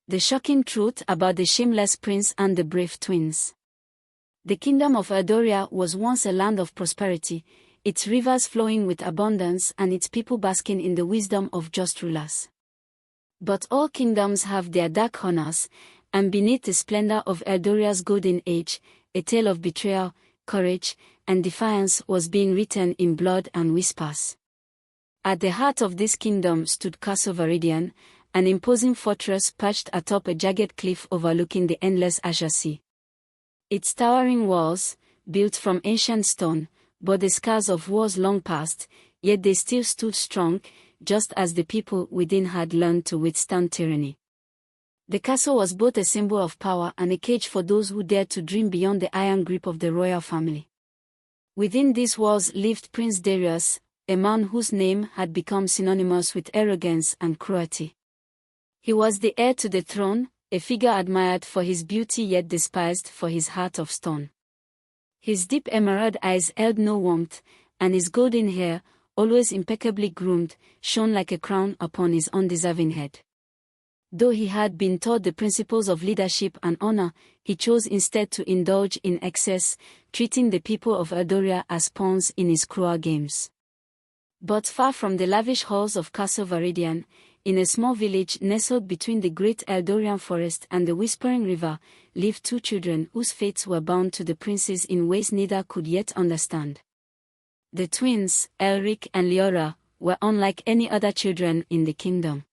The shocking truth about the shameless prince and the brave twins. The kingdom of Eldoria was once a land of prosperity, its rivers flowing with abundance and its people basking in the wisdom of just rulers. But all kingdoms have their dark corners, and beneath the splendor of Eldoria's golden age, a tale of betrayal, courage, and defiance was being written in blood and whispers. At the heart of this kingdom stood Castle Viridian, an imposing fortress perched atop a jagged cliff overlooking the endless Azure Sea. Its towering walls, built from ancient stone, bore the scars of wars long past, yet they still stood strong, just as the people within had learned to withstand tyranny. The castle was both a symbol of power and a cage for those who dared to dream beyond the iron grip of the royal family. Within these walls lived Prince Darius, a man whose name had become synonymous with arrogance and cruelty. He was the heir to the throne, a figure admired for his beauty yet despised for his heart of stone. His deep emerald eyes held no warmth, and his golden hair, always impeccably groomed, shone like a crown upon his undeserving head. Though he had been taught the principles of leadership and honor, he chose instead to indulge in excess, treating the people of Eldoria as pawns in his cruel games. But far from the lavish halls of Castle Viridian, in a small village nestled between the great Eldorian forest and the Whispering River, lived two children whose fates were bound to the princes in ways neither could yet understand. The twins, Elric and Leora, were unlike any other children in the kingdom.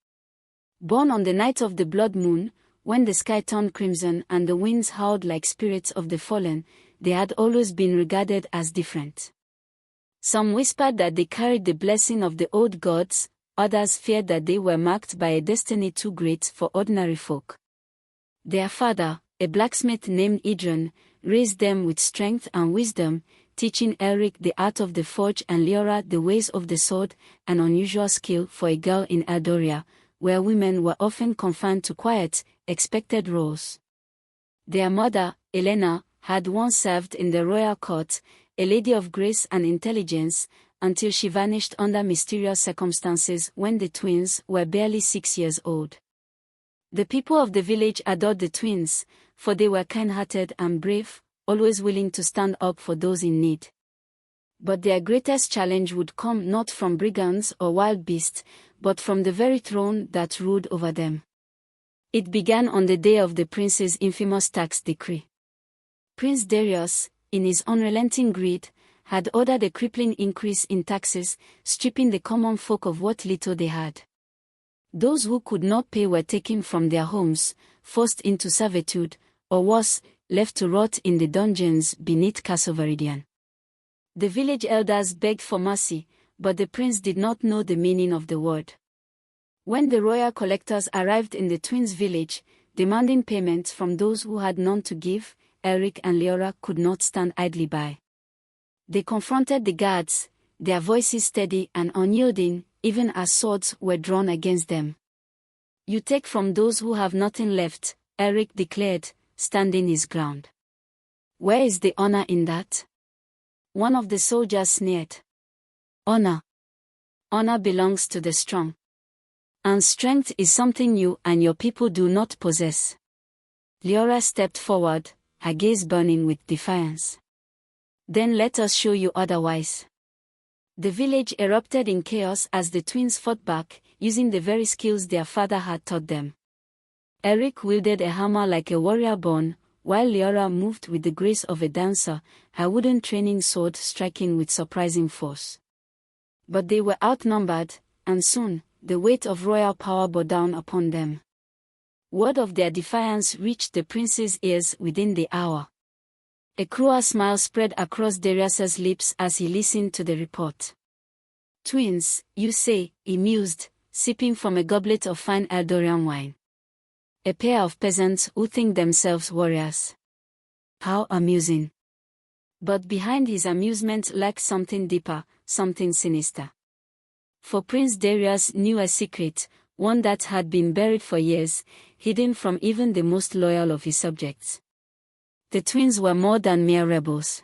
Born on the night of the blood moon, when the sky turned crimson and the winds howled like spirits of the fallen, they had always been regarded as different. Some whispered that they carried the blessing of the old gods, others feared that they were marked by a destiny too great for ordinary folk. Their father, a blacksmith named Idrun, raised them with strength and wisdom, teaching Elric the art of the forge and Leora the ways of the sword, an unusual skill for a girl in Eldoria, where women were often confined to quiet, expected roles. Their mother, Elena, had once served in the royal court, a lady of grace and intelligence, until she vanished under mysterious circumstances when the twins were barely 6 years old. The people of the village adored the twins, for they were kind-hearted and brave, always willing to stand up for those in need. But their greatest challenge would come not from brigands or wild beasts, but from the very throne that ruled over them. It began on the day of the prince's infamous tax decree. Prince Darius, in his unrelenting greed, had ordered a crippling increase in taxes, stripping the common folk of what little they had. Those who could not pay were taken from their homes, forced into servitude, or worse, left to rot in the dungeons beneath Castle Viridian. The village elders begged for mercy, but the prince did not know the meaning of the word. When the royal collectors arrived in the twins' village, demanding payments from those who had none to give, Elric and Leora could not stand idly by. They confronted the guards, their voices steady and unyielding, even as swords were drawn against them. "You take from those who have nothing left," Elric declared, standing his ground. "Where is the honor in that?" One of the soldiers sneered. "Honor. Honor belongs to the strong. And strength is something you and your people do not possess." Leora stepped forward, her gaze burning with defiance. "Then let us show you otherwise." The village erupted in chaos as the twins fought back, using the very skills their father had taught them. Elric wielded a hammer like a warrior born, while Leora moved with the grace of a dancer, her wooden training sword striking with surprising force. But they were outnumbered, and soon, the weight of royal power bore down upon them. Word of their defiance reached the prince's ears within the hour. A cruel smile spread across Darius's lips as he listened to the report. "Twins, you say," he mused, sipping from a goblet of fine Eldorian wine. "A pair of peasants who think themselves warriors. How amusing." But behind his amusement lurked something deeper, something sinister. For Prince Darius knew a secret, one that had been buried for years, hidden from even the most loyal of his subjects. The twins were more than mere rebels.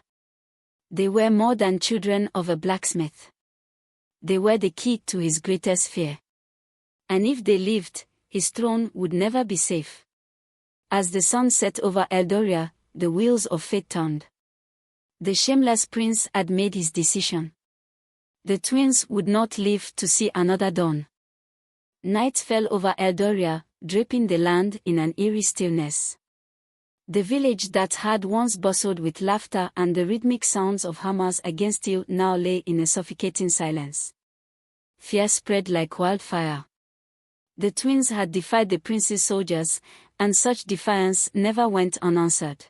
They were more than children of a blacksmith. They were the key to his greatest fear. And if they lived, his throne would never be safe. As the sun set over Eldoria, the wheels of fate turned. The shameless prince had made his decision. The twins would not live to see another dawn. Night fell over Eldoria, draping the land in an eerie stillness. The village that had once bustled with laughter and the rhythmic sounds of hammers against steel now lay in a suffocating silence. Fear spread like wildfire. The twins had defied the prince's soldiers, and such defiance never went unanswered.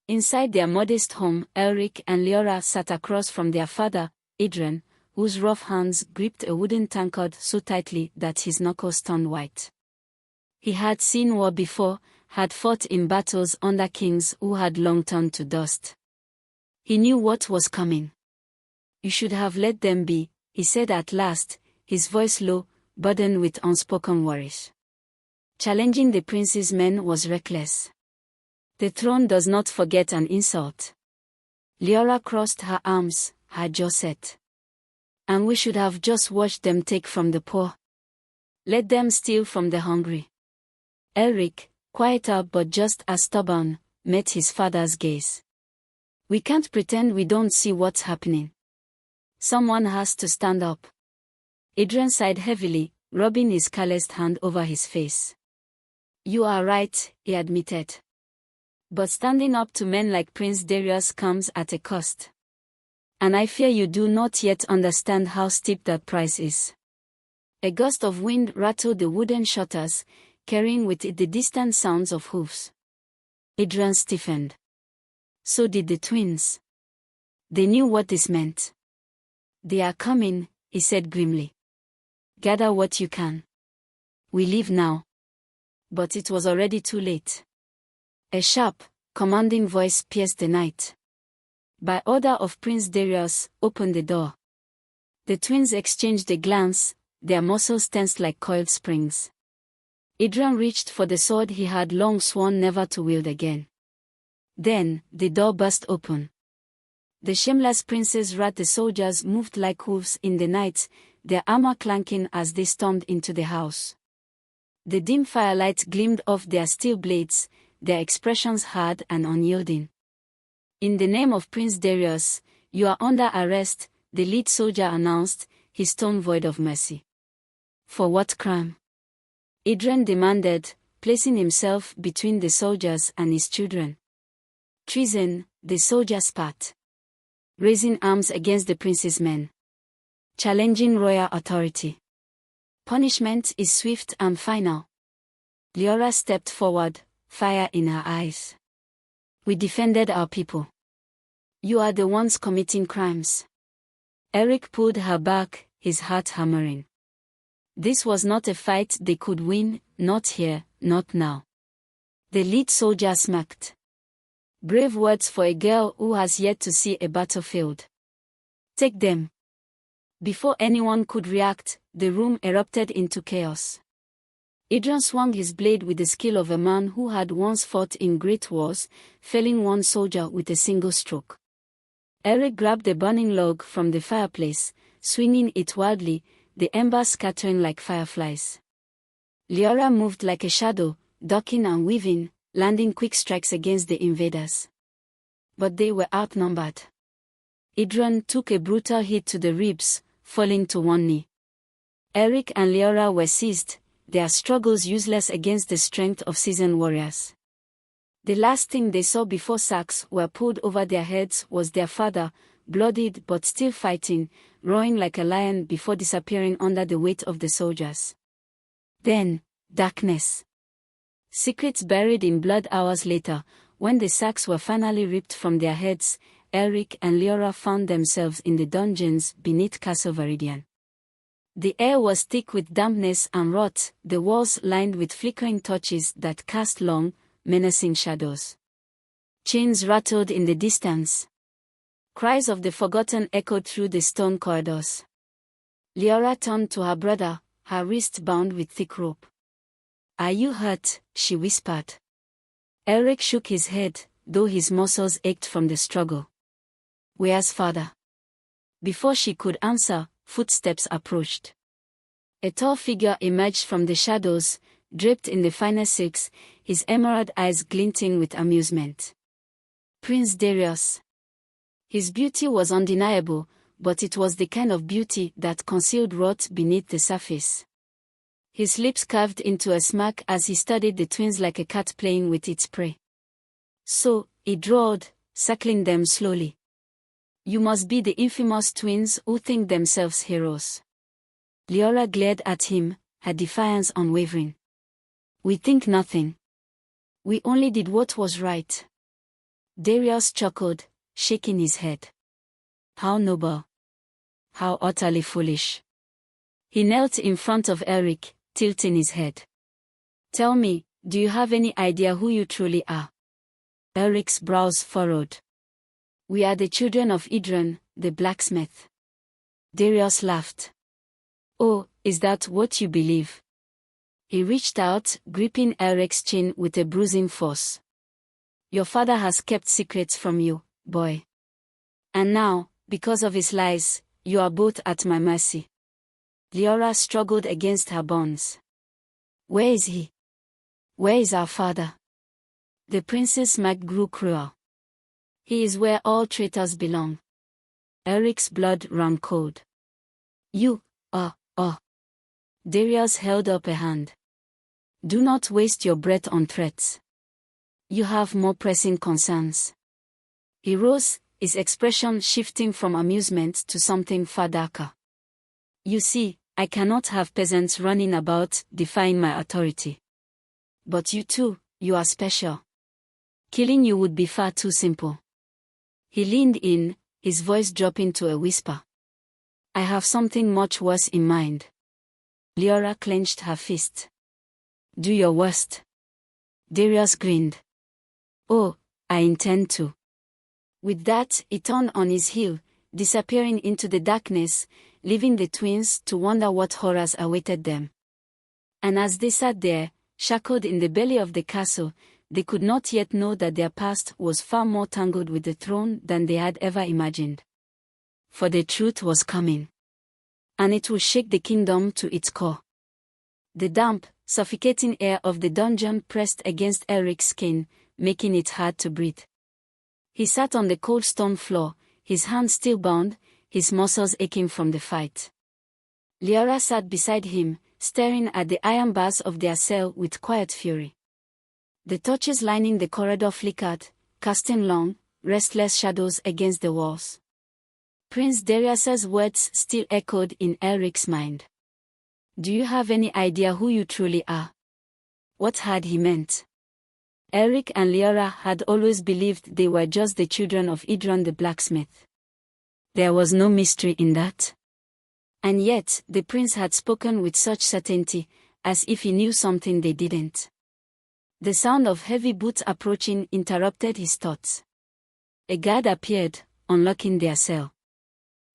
Inside their modest home, Elric and Leora sat across from their father, Adrian, whose rough hands gripped a wooden tankard so tightly that his knuckles turned white. He had seen war before, had fought in battles under kings who had long turned to dust. He knew what was coming. "You should have let them be," he said at last, his voice low, burdened with unspoken worries. Challenging the prince's men was reckless. The throne does not forget an insult. Leora crossed her arms, her jaw set. "And we should have just watched them take from the poor. Let them steal from the hungry." Elric, quieter but just as stubborn, met his father's gaze. "We can't pretend we don't see what's happening. Someone has to stand up." Adrian sighed heavily, rubbing his calloused hand over his face. "You are right," he admitted. "But standing up to men like Prince Darius comes at a cost. And I fear you do not yet understand how steep that price is." A gust of wind rattled the wooden shutters, carrying with it the distant sounds of hoofs. Adrian stiffened. So did the twins. They knew what this meant. "They are coming," he said grimly. "Gather what you can. We leave now." But it was already too late. A sharp, commanding voice pierced the night. "By order of Prince Darius, open the door." The twins exchanged a glance, their muscles tensed like coiled springs. Adrian reached for the sword he had long sworn never to wield again. Then, the door burst open. The shameless prince's wrath. The soldiers moved like wolves in the night, their armor clanking as they stormed into the house. The dim firelight gleamed off their steel blades, their expressions hard and unyielding. "In the name of Prince Darius, you are under arrest," the lead soldier announced, his tone void of mercy. "For what crime?" Adrian demanded, placing himself between the soldiers and his children. "Treason," the soldier spat. "Raising arms against the prince's men. Challenging royal authority. Punishment is swift and final." Leora stepped forward, fire in her eyes. "We defended our people. You are the ones committing crimes." Eric pulled her back, his heart hammering. This was not a fight they could win, not here, not now. The lead soldier smirked. "Brave words for a girl who has yet to see a battlefield. Take them." Before anyone could react, the room erupted into chaos. Adrian swung his blade with the skill of a man who had once fought in great wars, felling one soldier with a single stroke. Eric grabbed a burning log from the fireplace, swinging it wildly, the embers scattering like fireflies. Leora moved like a shadow, ducking and weaving, landing quick strikes against the invaders. But they were outnumbered. Adrian took a brutal hit to the ribs, falling to one knee. Eric and Leora were seized, their struggles useless against the strength of seasoned warriors. The last thing they saw before sacks were pulled over their heads was their father, bloodied but still fighting, roaring like a lion before disappearing under the weight of the soldiers. Then, darkness. Secrets buried in blood. Hours later, when the sacks were finally ripped from their heads, Eric and Leora found themselves in the dungeons beneath Castle Viridian. The air was thick with dampness and rot, the walls lined with flickering torches that cast long, menacing shadows. Chains rattled in the distance. Cries of the forgotten echoed through the stone corridors. Leora turned to her brother, her wrist bound with thick rope. "Are you hurt?" she whispered. Eric shook his head, though his muscles ached from the struggle. "Where's father?" Before she could answer, footsteps approached. A tall figure emerged from the shadows, draped in the finest silks, his emerald eyes glinting with amusement. Prince Darius. His beauty was undeniable, but it was the kind of beauty that concealed wrath beneath the surface. His lips curved into a smirk as he studied the twins like a cat playing with its prey. So, he drawled, circling them slowly. You must be the infamous twins who think themselves heroes. Leora glared at him, her defiance unwavering. We think nothing. We only did what was right. Darius chuckled, shaking his head. How noble. How utterly foolish. He knelt in front of Eric, tilting his head. Tell me, do you have any idea who you truly are? Eric's brows furrowed. We are the children of Idron, the blacksmith. Darius laughed. Oh, is that what you believe? He reached out, gripping Eric's chin with a bruising force. Your father has kept secrets from you, boy. And now, because of his lies, you are both at my mercy. Leora struggled against her bonds. Where is he? Where is our father? The prince's smirk grew cruel. He is where all traitors belong. Eric's blood ran cold. You, Darius held up a hand. Do not waste your breath on threats. You have more pressing concerns. He rose, his expression shifting from amusement to something far darker. You see, I cannot have peasants running about, defying my authority. But you too, you are special. Killing you would be far too simple. He leaned in, his voice dropping to a whisper. I have something much worse in mind. Leora clenched her fist. Do your worst. Darius grinned. Oh, I intend to. With that, he turned on his heel, disappearing into the darkness, leaving the twins to wonder what horrors awaited them. And as they sat there, shackled in the belly of the castle, they could not yet know that their past was far more tangled with the throne than they had ever imagined. For the truth was coming. And it would shake the kingdom to its core. The damp, suffocating air of the dungeon pressed against Eric's skin, making it hard to breathe. He sat on the cold stone floor, his hands still bound, his muscles aching from the fight. Leora sat beside him, staring at the iron bars of their cell with quiet fury. The torches lining the corridor flickered, casting long, restless shadows against the walls. Prince Darius's words still echoed in Eric's mind. Do you have any idea who you truly are? What had he meant? Eric and Leora had always believed they were just the children of Idron the blacksmith. There was no mystery in that. And yet, the prince had spoken with such certainty, as if he knew something they didn't. The sound of heavy boots approaching interrupted his thoughts. A guard appeared, unlocking their cell.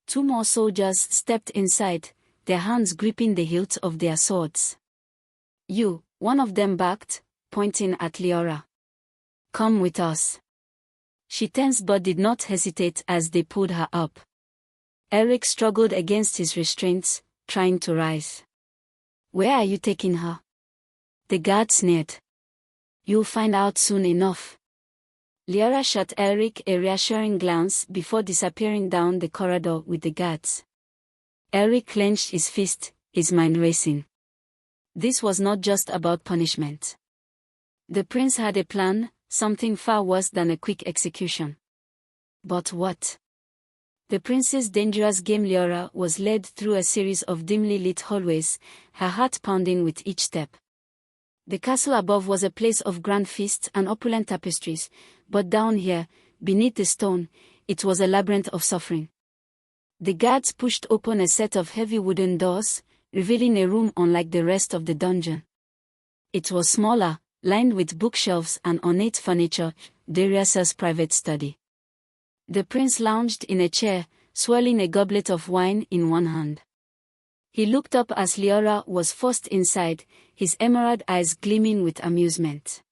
2 more soldiers stepped inside, their hands gripping the hilts of their swords. You, one of them barked, pointing at Leora. Come with us. She tensed but did not hesitate as they pulled her up. Eric struggled against his restraints, trying to rise. Where are you taking her? The guard sneered. You'll find out soon enough. Leora shot Eric a reassuring glance before disappearing down the corridor with the guards. Eric clenched his fist, his mind racing. This was not just about punishment. The prince had a plan, something far worse than a quick execution. But what? The prince's dangerous game. Leora was led through a series of dimly lit hallways, her heart pounding with each step. The castle above was a place of grand feasts and opulent tapestries, but down here, beneath the stone, it was a labyrinth of suffering. The guards pushed open a set of heavy wooden doors, revealing a room unlike the rest of the dungeon. It was smaller, lined with bookshelves and ornate furniture, Darius's private study. The prince lounged in a chair, swirling a goblet of wine in one hand. He looked up as Leora was forced inside, his emerald eyes gleaming with amusement.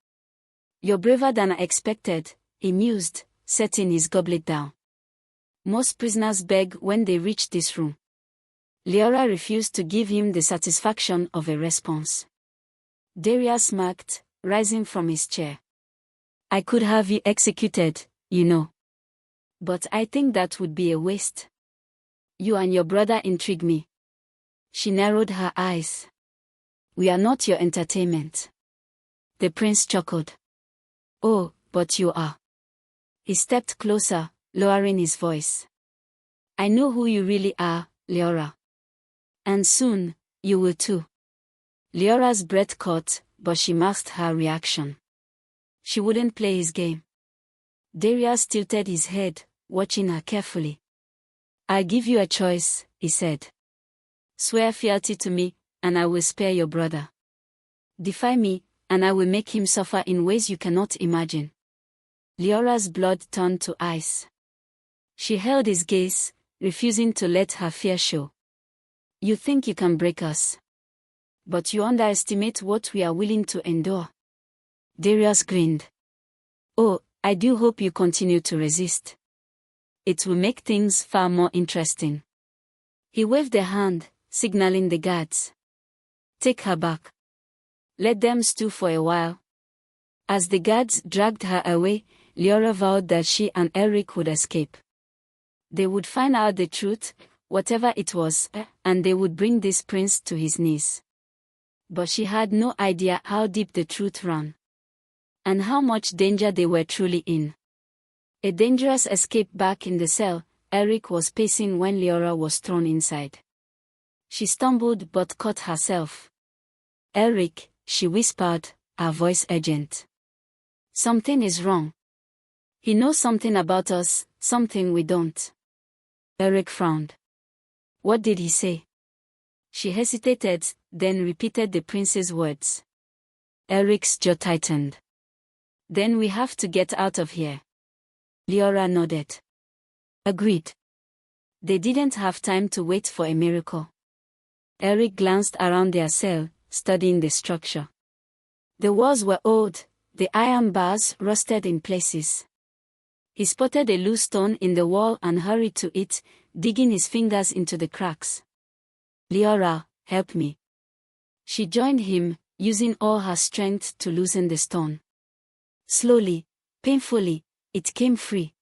You're braver than I expected, he mused, setting his goblet down. Most prisoners beg when they reach this room. Leora refused to give him the satisfaction of a response. Daria smirked, rising from his chair. I could have you executed, you know. But I think that would be a waste. You and your brother intrigue me. She narrowed her eyes. We are not your entertainment. The prince chuckled. Oh, but you are. He stepped closer, lowering his voice. I know who you really are, Leora. And soon, you will too. Leora's breath caught, but she masked her reaction. She wouldn't play his game. Darius tilted his head, watching her carefully. I'll give you a choice, he said. Swear fealty to me, and I will spare your brother. Defy me, and I will make him suffer in ways you cannot imagine. Leora's blood turned to ice. She held his gaze, refusing to let her fear show. You think you can break us. But you underestimate what we are willing to endure. Darius grinned. Oh, I do hope you continue to resist. It will make things far more interesting. He waved a hand, signaling the guards. Take her back. Let them stew for a while. As the guards dragged her away, Leora vowed that she and Eric would escape. They would find out the truth, whatever it was, and they would bring this prince to his knees. But she had no idea how deep the truth ran. And how much danger they were truly in. A dangerous escape. Back in the cell, Eric was pacing when Leora was thrown inside. She stumbled but caught herself. Eric, she whispered, her voice urgent. Something is wrong. He knows something about us, something we don't. Eric frowned. What did he say? She hesitated, then repeated the prince's words. Eric's jaw tightened. Then we have to get out of here. Leora nodded. Agreed. They didn't have time to wait for a miracle. Eric glanced around their cell, studying the structure. The walls were old, the iron bars rusted in places. He spotted a loose stone in the wall and hurried to it, digging his fingers into the cracks. Leora, help me. She joined him, using all her strength to loosen the stone. Slowly, painfully, it came free.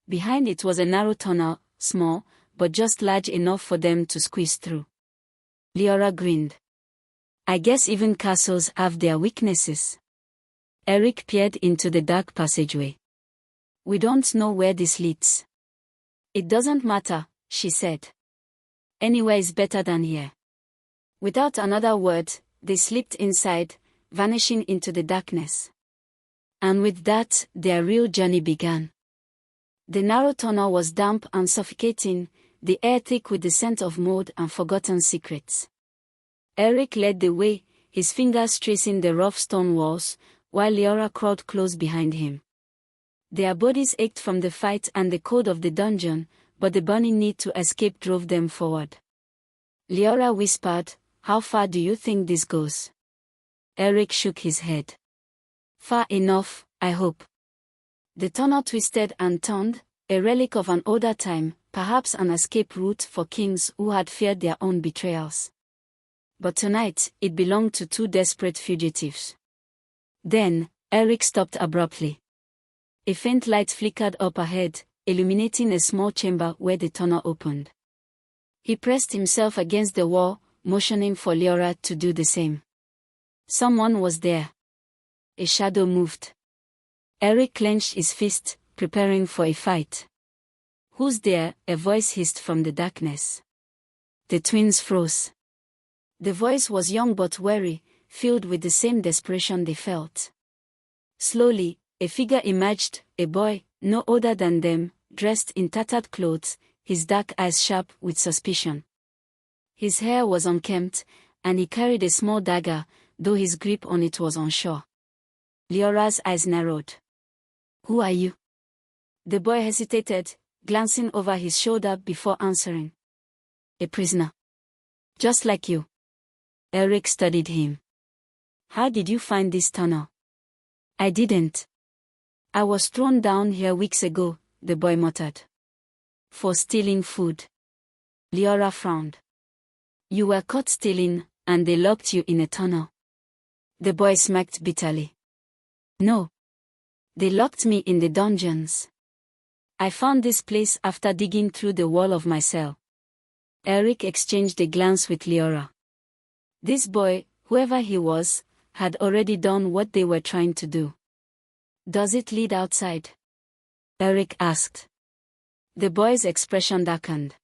Behind it was a narrow tunnel, small, but just large enough for them to squeeze through. Leora grinned. I guess even castles have their weaknesses. Eric peered into the dark passageway. We don't know where this leads. It doesn't matter, she said. Anywhere is better than here. Without another word, they slipped inside, vanishing into the darkness. And with that, their real journey began. The narrow tunnel was damp and suffocating, the air thick with the scent of mold and forgotten secrets. Eric led the way, his fingers tracing the rough stone walls, while Leora crawled close behind him. Their bodies ached from the fight and the cold of the dungeon, but the burning need to escape drove them forward. Leora whispered, How far do you think this goes? Eric shook his head. Far enough, I hope. The tunnel twisted and turned, a relic of an older time, perhaps an escape route for kings who had feared their own betrayals. But tonight, it belonged to two desperate fugitives. Then, Eric stopped abruptly. A faint light flickered up ahead, illuminating a small chamber where the tunnel opened. He pressed himself against the wall, motioning for Leora to do the same. Someone was there. A shadow moved. Eric clenched his fist, preparing for a fight. Who's there? A voice hissed from the darkness. The twins froze. The voice was young but wary, filled with the same desperation they felt. Slowly, a figure emerged, a boy, no older than them, dressed in tattered clothes, his dark eyes sharp with suspicion. His hair was unkempt, and he carried a small dagger, though his grip on it was unsure. Leora's eyes narrowed. Who are you? The boy hesitated, glancing over his shoulder before answering. A prisoner. Just like you. Eric studied him. How did you find this tunnel? I didn't. I was thrown down here weeks ago, the boy muttered. For stealing food. Leora frowned. You were caught stealing, and they locked you in a tunnel. The boy smacked bitterly. No. They locked me in the dungeons. I found this place after digging through the wall of my cell. Eric exchanged a glance with Leora. This boy, whoever he was, had already done what they were trying to do. Does it lead outside? Eric asked. The boy's expression darkened.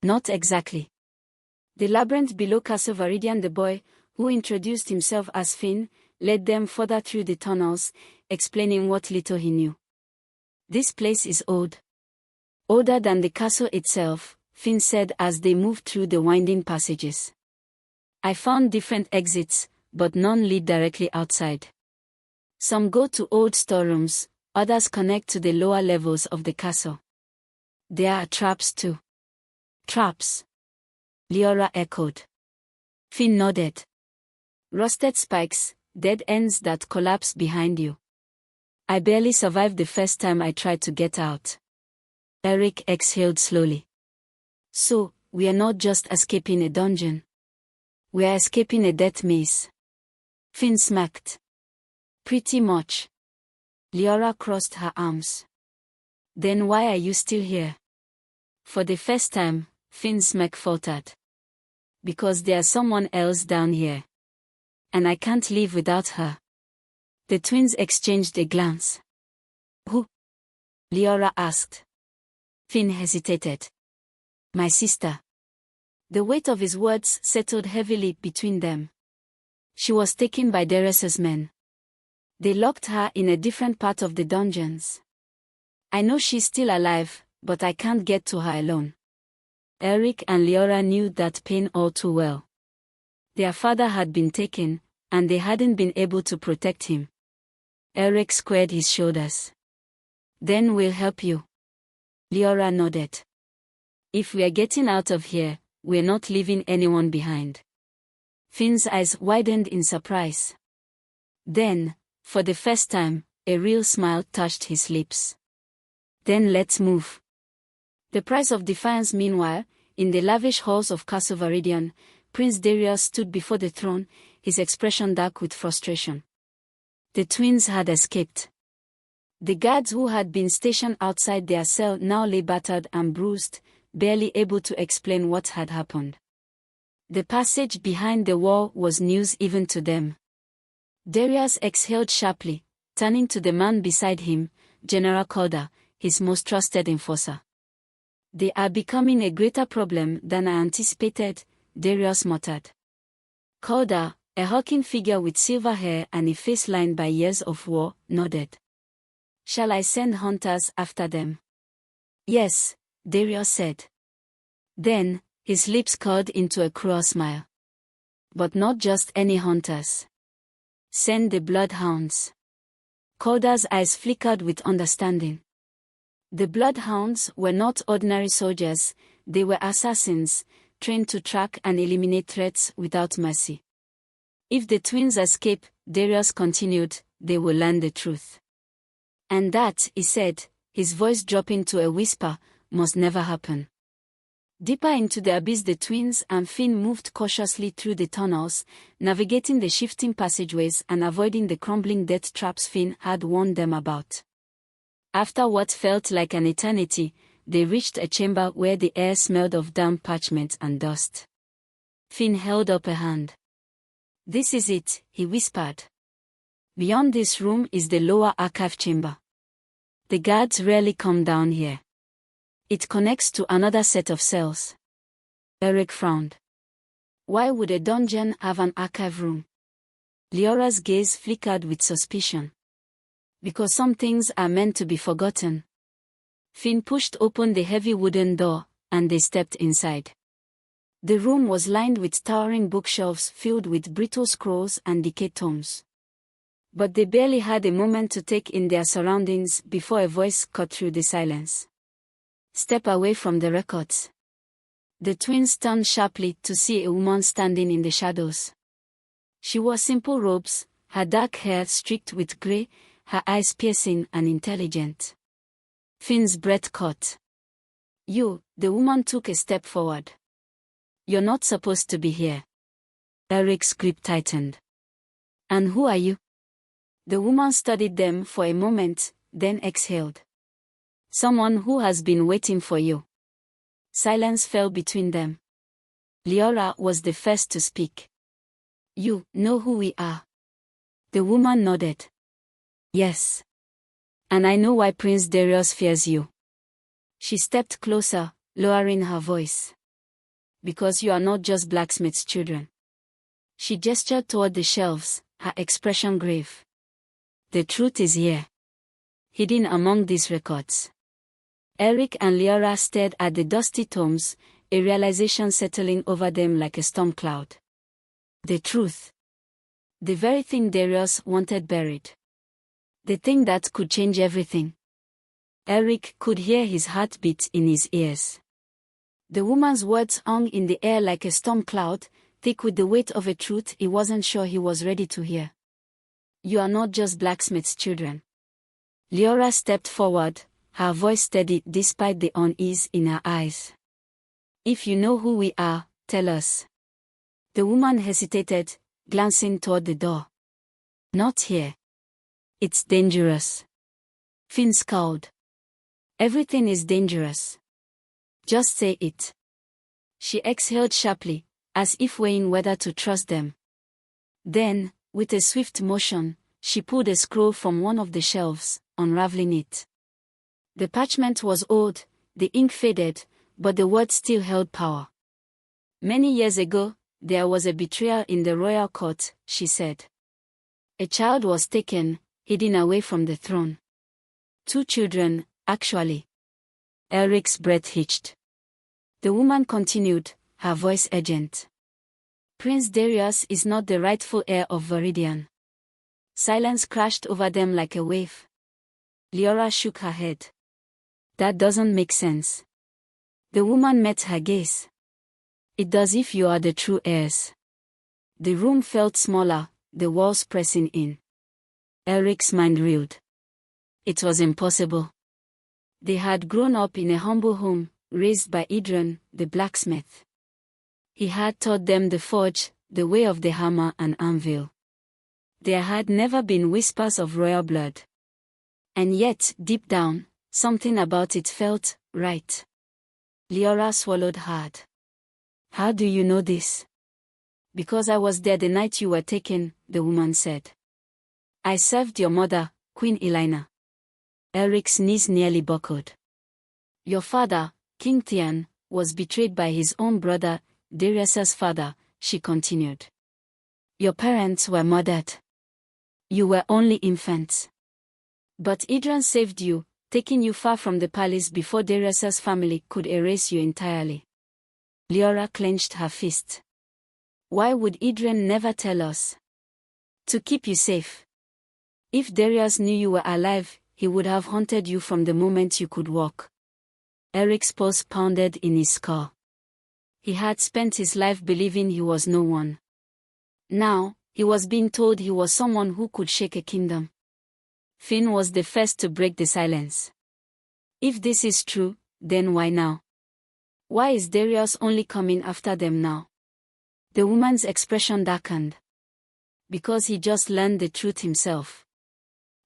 Not exactly. The labyrinth below Castle Viridian. The boy, who introduced himself as Finn, led them further through the tunnels, explaining what little he knew. This place is old. Older than the castle itself, Finn said as they moved through the winding passages. I found different exits, but none lead directly outside. Some go to old storerooms, others connect to the lower levels of the castle. There are traps too. Traps? Leora echoed. Finn nodded. Rusted spikes, dead ends that collapse behind you. I barely survived the first time I tried to get out. Eric exhaled slowly. So, we are not just escaping a dungeon. We are escaping a death maze. Finn smacked. Pretty much. Leora crossed her arms. Then why are you still here? For the first time, Finn's neck faltered. Because there's someone else down here. And I can't leave without her. The twins exchanged a glance. Who? Leora asked. Finn hesitated. My sister. The weight of his words settled heavily between them. She was taken by Darius's men. They locked her in a different part of the dungeons. I know she's still alive, but I can't get to her alone. Eric and Leora knew that pain all too well. Their father had been taken, and they hadn't been able to protect him. Eric squared his shoulders. Then we'll help you. Leora nodded. If we're getting out of here, we're not leaving anyone behind. Finn's eyes widened in surprise. Then, for the first time, a real smile touched his lips. Then let's move. The price of defiance. Meanwhile, in the lavish halls of Castle Viridian, Prince Darius stood before the throne, his expression dark with frustration. The twins had escaped. The guards who had been stationed outside their cell now lay battered and bruised, barely able to explain what had happened. The passage behind the wall was news even to them. Darius exhaled sharply, turning to the man beside him, General Calder, his most trusted enforcer. They are becoming a greater problem than I anticipated, Darius muttered. Calder, a hulking figure with silver hair and a face lined by years of war, nodded. Shall I send hunters after them? Yes, Darius said. Then, his lips curled into a cruel smile. But not just any hunters. Send the bloodhounds. Calder's eyes flickered with understanding. The bloodhounds were not ordinary soldiers, they were assassins, trained to track and eliminate threats without mercy. If the twins escape, Darius continued, they will learn the truth. And that, he said, his voice dropping to a whisper, must never happen. Deeper into the abyss the twins and Finn moved cautiously through the tunnels, navigating the shifting passageways and avoiding the crumbling death traps Finn had warned them about. After what felt like an eternity, they reached a chamber where the air smelled of damp parchment and dust. Finn held up a hand. This is it, he whispered. Beyond this room is the lower archive chamber. The guards rarely come down here. It connects to another set of cells. Eric frowned. Why would a dungeon have an archive room? Leora's gaze flickered with suspicion. Because some things are meant to be forgotten. Finn pushed open the heavy wooden door, and they stepped inside. The room was lined with towering bookshelves filled with brittle scrolls and decayed tomes. But they barely had a moment to take in their surroundings before a voice cut through the silence. Step away from the records. The twins turned sharply to see a woman standing in the shadows. She wore simple robes, her dark hair streaked with gray, her eyes piercing and intelligent. Finn's breath caught. You, the woman took a step forward. You're not supposed to be here. Eric's grip tightened. And who are you? The woman studied them for a moment, then exhaled. Someone who has been waiting for you. Silence fell between them. Leora was the first to speak. You know who we are? The woman nodded. Yes. And I know why Prince Darius fears you. She stepped closer, lowering her voice. Because you are not just blacksmith's children. She gestured toward the shelves, her expression grave. The truth is here. Hidden among these records. Eric and Leora stared at the dusty tomes, a realization settling over them like a storm cloud. The truth. The very thing Darius wanted buried. The thing that could change everything. Eric could hear his heartbeat in his ears. The woman's words hung in the air like a storm cloud, thick with the weight of a truth he wasn't sure he was ready to hear. You are not just blacksmith's children. Leora stepped forward, her voice steady despite the unease in her eyes. If you know who we are, tell us. The woman hesitated, glancing toward the door. Not here. It's dangerous. Finn scowled. Everything is dangerous. Just say it. She exhaled sharply, as if weighing whether to trust them. Then, with a swift motion, she pulled a scroll from one of the shelves, unraveling it. The parchment was old, the ink faded, but the words still held power. Many years ago, there was a betrayal in the royal court, she said. A child was taken, hidden away from the throne. 2 children, actually. Eric's breath hitched. The woman continued, her voice urgent. Prince Darius is not the rightful heir of Viridian. Silence crashed over them like a wave. Leora shook her head. That doesn't make sense. The woman met her gaze. It does if you are the true heirs. The room felt smaller, the walls pressing in. Eric's mind reeled. It was impossible. They had grown up in a humble home, raised by Idran, the blacksmith. He had taught them the forge, the way of the hammer and anvil. There had never been whispers of royal blood. And yet, deep down, something about it felt right. Leora swallowed hard. How do you know this? Because I was there the night you were taken, the woman said. I served your mother, Queen Elena. Eric's knees nearly buckled. Your father, King Theon, was betrayed by his own brother, Darius's father, she continued. Your parents were murdered. You were only infants. But Idran saved you, taking you far from the palace before Darius's family could erase you entirely. Leora clenched her fist. Why would Idran never tell us? To keep you safe. If Darius knew you were alive, he would have hunted you from the moment you could walk. Eric's pulse pounded in his skull. He had spent his life believing he was no one. Now, he was being told he was someone who could shake a kingdom. Finn was the first to break the silence. If this is true, then why now? Why is Darius only coming after them now? The woman's expression darkened. Because he just learned the truth himself.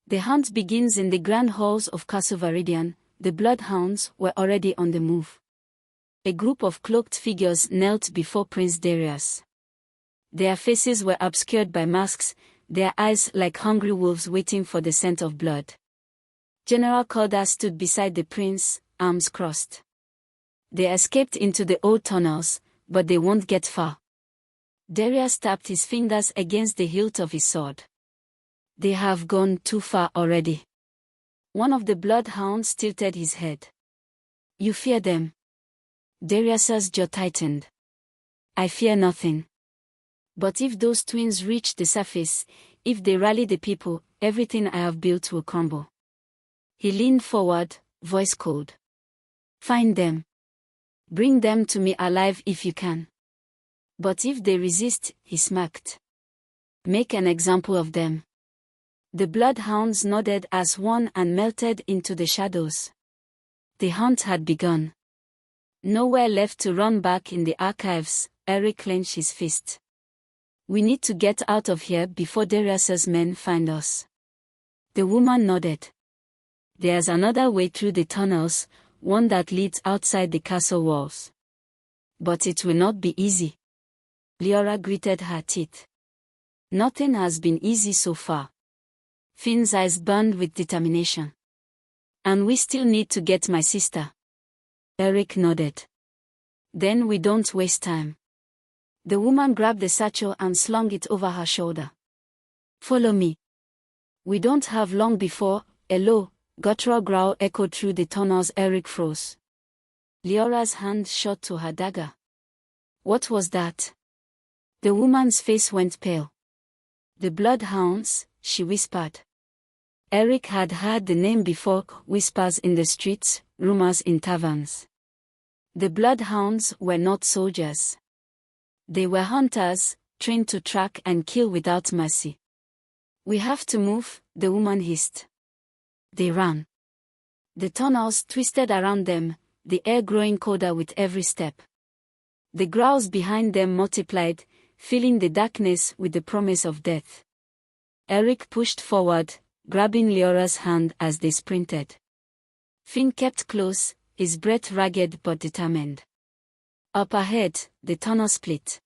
The hunt begins in the grand halls of Castle Viridian. The bloodhounds were already on the move. A group of cloaked figures knelt before Prince Darius. Their faces were obscured by masks, their eyes like hungry wolves waiting for the scent of blood. General Calder stood beside the prince, arms crossed. They escaped into the old tunnels, but they won't get far. Darius tapped his fingers against the hilt of his sword. They have gone too far already. One of the bloodhounds tilted his head. You fear them. Darius's jaw tightened. I fear nothing. But if those twins reach the surface, if they rally the people, everything I have built will crumble. He leaned forward, voice cold. Find them. Bring them to me alive if you can. But if they resist, he smirked. Make an example of them. The bloodhounds nodded as one and melted into the shadows. The hunt had begun. Nowhere left to run back in the archives, Eric clenched his fist. We need to get out of here before Darius's men find us. The woman nodded. There's another way through the tunnels, one that leads outside the castle walls. But it will not be easy. Leora gritted her teeth. Nothing has been easy so far. Finn's eyes burned with determination. And we still need to get my sister. Eric nodded. Then we don't waste time. The woman grabbed the satchel and slung it over her shoulder. Follow me. We don't have long before, a low, guttural growl echoed through the tunnels. Eric froze. Leora's hand shot to her dagger. What was that? The woman's face went pale. The bloodhounds, she whispered. Eric had heard the name before, whispers in the streets, rumors in taverns. The bloodhounds were not soldiers. They were hunters, trained to track and kill without mercy. We have to move, the woman hissed. They ran. The tunnels twisted around them, the air growing colder with every step. The growls behind them multiplied, filling the darkness with the promise of death. Eric pushed forward, grabbing Leora's hand as they sprinted. Finn kept close, his breath ragged but determined. Up ahead, the tunnel split.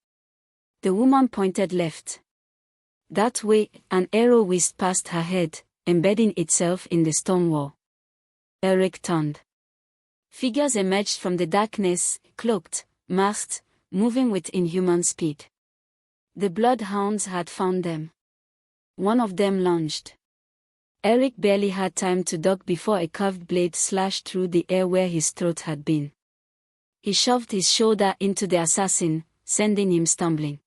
The woman pointed left. That way, an arrow whizzed past her head, embedding itself in the stone wall. Eric turned. Figures emerged from the darkness, cloaked, masked, moving with inhuman speed. The bloodhounds had found them. One of them lunged. Eric barely had time to duck before a curved blade slashed through the air where his throat had been. He shoved his shoulder into the assassin, sending him stumbling.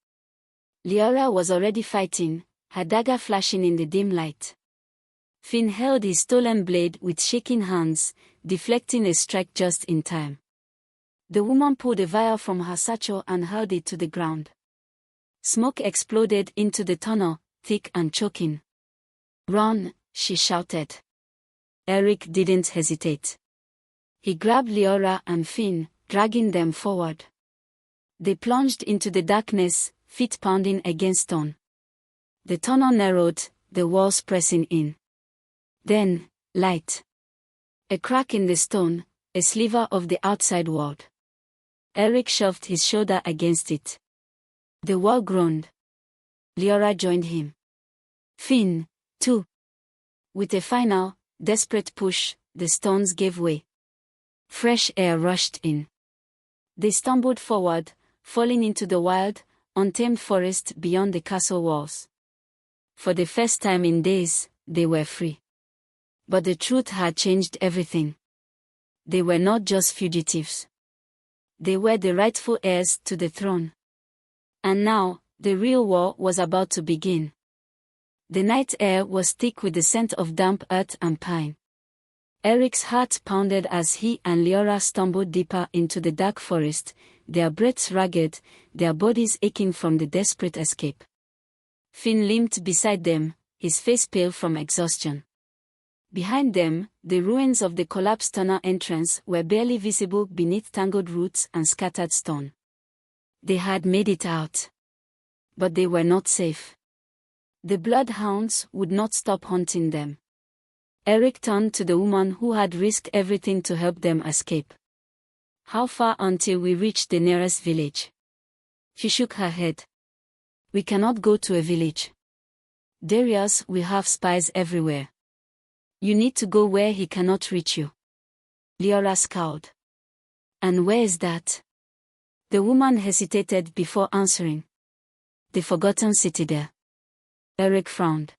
Leora was already fighting, her dagger flashing in the dim light. Finn held his stolen blade with shaking hands, deflecting a strike just in time. The woman pulled a vial from her satchel and hurled it to the ground. Smoke exploded into the tunnel, thick and choking. "Run!" she shouted. Eric didn't hesitate. He grabbed Leora and Finn, dragging them forward. They plunged into the darkness, feet pounding against stone. The tunnel narrowed, the walls pressing in. Then, light. A crack in the stone, a sliver of the outside wall. Eric shoved his shoulder against it. The wall groaned. Leora joined him. Finn, too. With a final, desperate push, the stones gave way. Fresh air rushed in. They stumbled forward, falling into the wild, untamed forest beyond the castle walls. For the first time in days, they were free. But the truth had changed everything. They were not just fugitives. They were the rightful heirs to the throne. And now, the real war was about to begin. The night air was thick with the scent of damp earth and pine. Eric's heart pounded as he and Leora stumbled deeper into the dark forest, their breaths ragged, their bodies aching from the desperate escape. Finn limped beside them, his face pale from exhaustion. Behind them, the ruins of the collapsed tunnel entrance were barely visible beneath tangled roots and scattered stone. They had made it out. But they were not safe. The bloodhounds would not stop hunting them. Eric turned to the woman who had risked everything to help them escape. "How far until we reach the nearest village?" She shook her head. "We cannot go to a village. Darius will have spies everywhere. You need to go where he cannot reach you." Leora scowled. "And where is that?" The woman hesitated before answering. "The Forgotten Citadel." Eric frowned.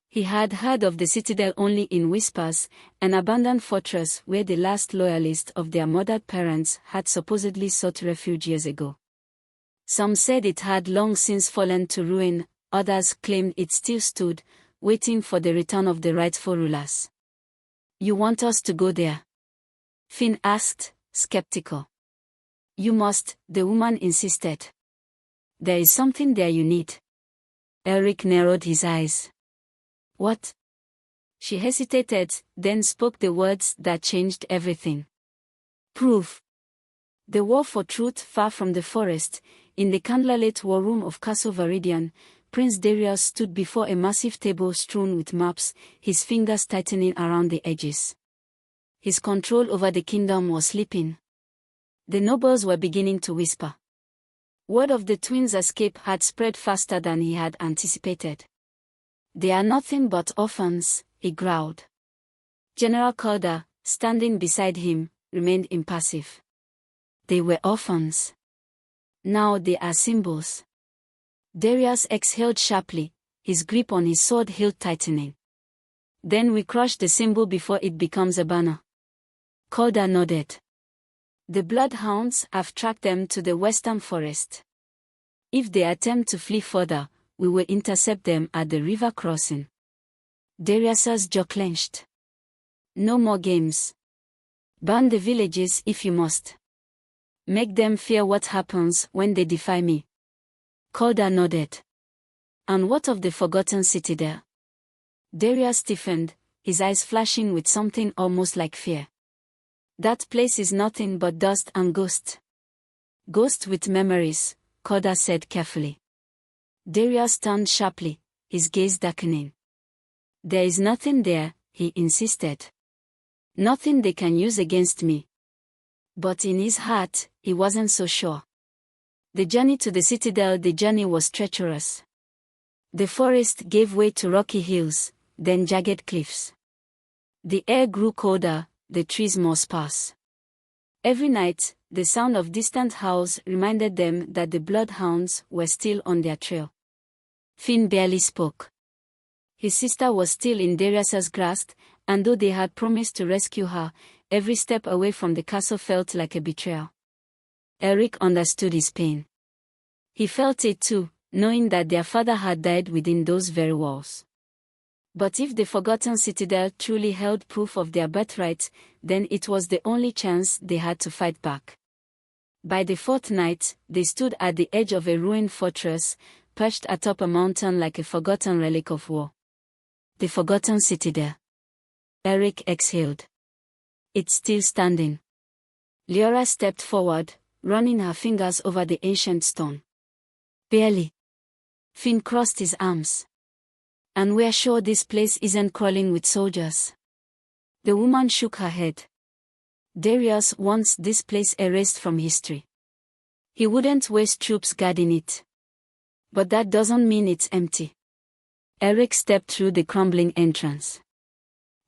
He had heard of the citadel only in whispers, an abandoned fortress where the last loyalists of their murdered parents had supposedly sought refuge years ago. Some said it had long since fallen to ruin, others claimed it still stood, waiting for the return of the rightful rulers. "You want us to go there?" Finn asked, skeptical. "You must," the woman insisted. "There is something there you need." Eric narrowed his eyes. "What?" She hesitated, then spoke the words that changed everything. "Proof." The war for truth far from the forest, In the candlelit war room of Castle Viridian, Prince Darius stood before a massive table strewn with maps, his fingers tightening around the edges. His control over the kingdom was slipping. The nobles were beginning to whisper. Word of the twins' escape had spread faster than he had anticipated. "They are nothing but orphans," he growled. General Calder, standing beside him, remained impassive. They were orphans. Now they are symbols. Darius exhaled sharply, his grip on his sword hilt tightening. "Then we crush the symbol before it becomes a banner." Calder nodded. "The bloodhounds have tracked them to the western forest. If they attempt to flee further, we will intercept them at the river crossing." Darius's jaw clenched. "No more games. Burn the villages if you must. Make them fear what happens when they defy me." Calder nodded. "And what of the forgotten citadel?" Darius stiffened, his eyes flashing with something almost like fear. "That place is nothing but dust and ghosts." "Ghosts with memories," Calder said carefully. Darius turned sharply, his gaze darkening. "There is nothing there," he insisted. "Nothing they can use against me." But in his heart, he wasn't so sure. The journey to the citadel, the journey was treacherous. The forest gave way to rocky hills, then jagged cliffs. The air grew colder, the trees more sparse. Every night, the sound of distant howls reminded them that the bloodhounds were still on their trail. Finn barely spoke. His sister was still in Darius's grasp, and though they had promised to rescue her, every step away from the castle felt like a betrayal. Eric understood his pain. He felt it too, knowing that their father had died within those very walls. But if the forgotten citadel truly held proof of their birthright, then it was the only chance they had to fight back. By the fourth night, they stood at the edge of a ruined fortress, perched atop a mountain like a forgotten relic of war. The forgotten citadel. Eric exhaled. "It's still standing." Leora stepped forward, running her fingers over the ancient stone. "Barely." Finn crossed his arms. "And we're sure this place isn't crawling with soldiers?" The woman shook her head. "Darius wants this place erased from history. He wouldn't waste troops guarding it. But that doesn't mean it's empty." Eric stepped through the crumbling entrance.